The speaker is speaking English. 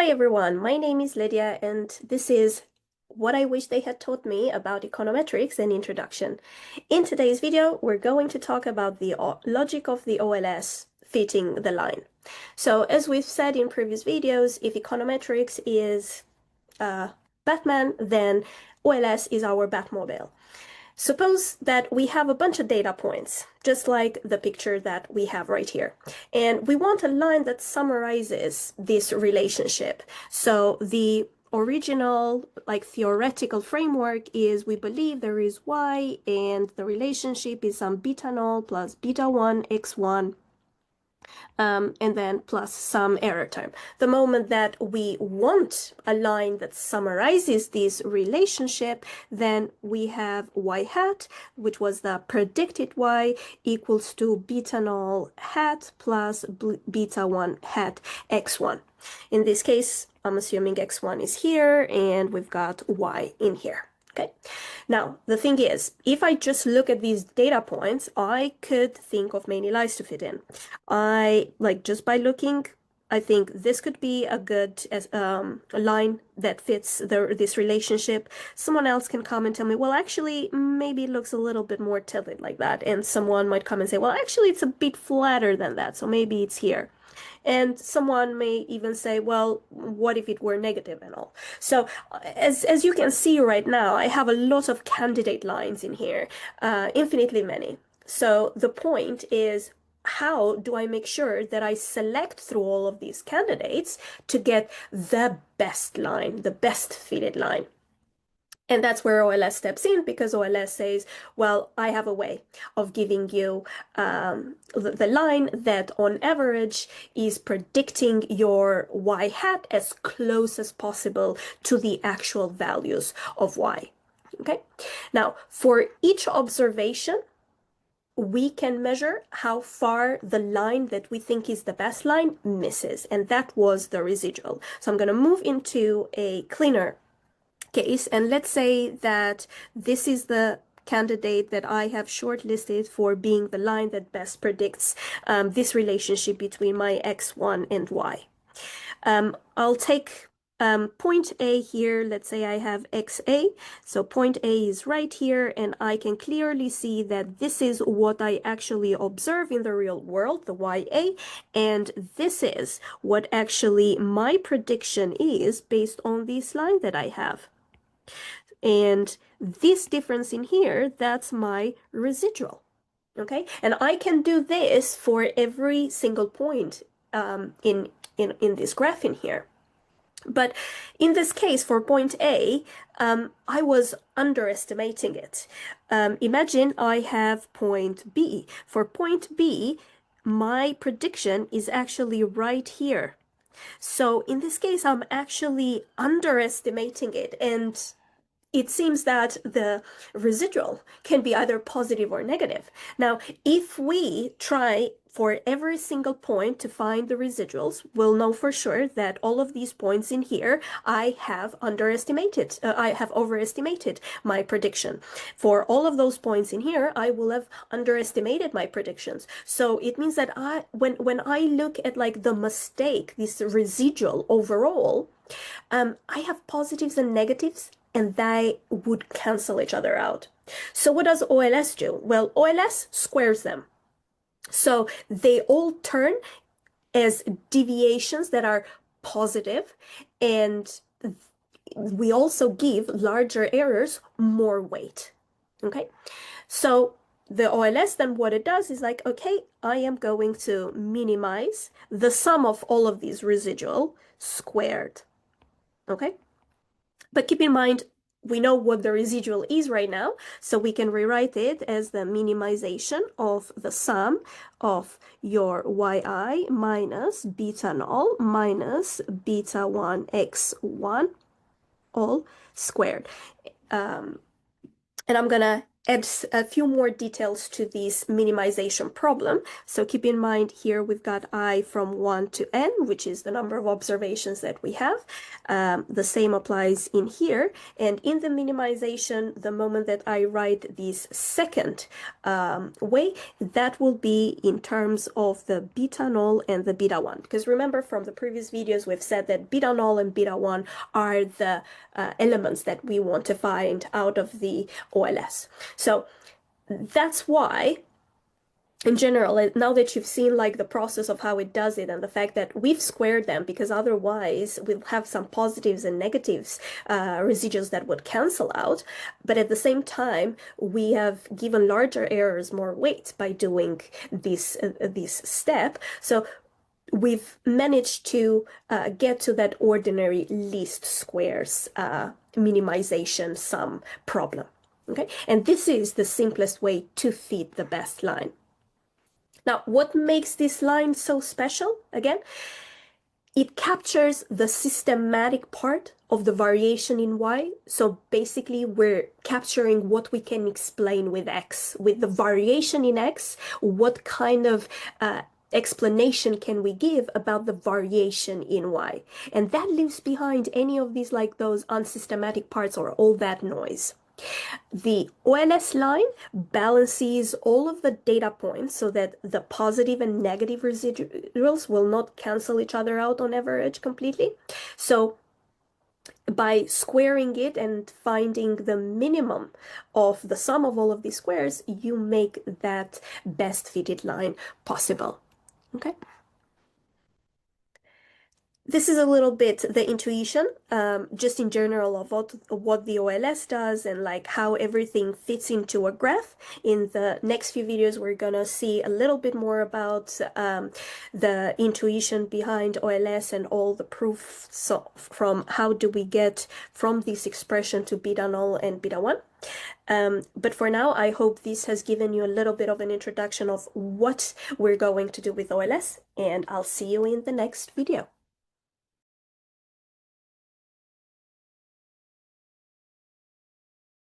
Hi everyone, my name is Lydia and this is what I wish they had taught me about econometrics and introduction. In today's video, we're going to talk about the logic of the OLS fitting the line. So as we've said in previous videos, if econometrics is Batman, then OLS is our Batmobile. Suppose that we have a bunch of data points, just like the picture that we have right here. And we want a line that summarizes this relationship. So the original, theoretical framework is we believe there is y, and the relationship is some beta null plus beta 1 x1 and then plus some error term. The moment that we want a line that summarizes this relationship, then we have y hat, which was the predicted y, equals to beta null hat plus beta 1 hat x1. In this case, I'm assuming x1 is here, and we've got y in here. Okay, now the thing is, if I just look at these data points, I could think of many lines to fit in. Just by looking, I think this could be a good line that fits this relationship. Someone else can come and tell me, well, actually, maybe it looks a little bit more tilted like that. And someone might come and say, well, actually, it's a bit flatter than that, so maybe it's here. And someone may even say, well, what if it were negative and all? So as you can see right now, I have a lot of candidate lines in here, infinitely many. So the point is, how do I make sure that I select through all of these candidates to get the best line, the best fitted line? And that's where OLS steps in, because OLS says, well, I have a way of giving you the line that on average is predicting your y hat as close as possible to the actual values of y. Okay. Now, for each observation, we can measure how far the line that we think is the best line misses. And that was the residual. So I'm going to move into a cleaner case, and let's say that this is the candidate that I have shortlisted for being the line that best predicts this relationship between my x1 and y. I'll take point A here. Let's say I have XA. So point A is right here, and I can clearly see that this is what I actually observe in the real world, the YA, and this is what actually my prediction is based on this line that I have. And this difference in here, that's my residual. Okay, and I can do this for every single point in this graph in here. But in this case, for point A, I was underestimating it. Imagine I have point B. For point B, my prediction is actually right here. So in this case, I'm actually underestimating it, and it seems that the residual can be either positive or negative. Now, if we try for every single point to find the residuals, we'll know for sure that all of these points in here, I have overestimated my prediction. For all of those points in here, I will have underestimated my predictions. So it means that when I look at like the mistake, this residual overall, I have positives and negatives, and they would cancel each other out. So what does OLS do? Well, OLS squares them. So they all turn as deviations that are positive, and we also give larger errors more weight. Okay, so the OLS, then what it does is like, okay, I am going to minimize the sum of all of these residual squared. Okay, but keep in mind, we know what the residual is right now, so we can rewrite it as the minimization of the sum of your yi minus beta null minus beta 1 x1 all squared. And I'm gonna adds a few more details to this minimization problem. So keep in mind here we've got I from 1 to n, which is the number of observations that we have. The same applies in here. And in the minimization, the moment that I write this second way, that will be in terms of the beta null and the beta 1. Because remember from the previous videos, we've said that beta null and beta 1 are the elements that we want to find out of the OLS. So that's why, in general, now that you've seen like the process of how it does it and the fact that we've squared them, because otherwise we'll have some positives and negatives residuals that would cancel out. But at the same time, we have given larger errors more weight by doing this step. So we've managed to get to that ordinary least squares minimization sum problem. Okay, and this is the simplest way to fit the best line. Now, what makes this line so special? Again, it captures the systematic part of the variation in y. So basically, we're capturing what we can explain with x. With the variation in x, what kind of explanation can we give about the variation in y? And that leaves behind any of these, like those unsystematic parts or all that noise. The OLS line balances all of the data points so that the positive and negative residuals will not cancel each other out on average completely. So by squaring it and finding the minimum of the sum of all of these squares, you make that best fitted line possible. Okay. This is a little bit the intuition, just in general of what the OLS does and like how everything fits into a graph. In the next few videos, we're gonna see a little bit more about the intuition behind OLS and all the proofs from how do we get from this expression to beta null and beta 1. But for now, I hope this has given you a little bit of an introduction of what we're going to do with OLS, and I'll see you in the next video.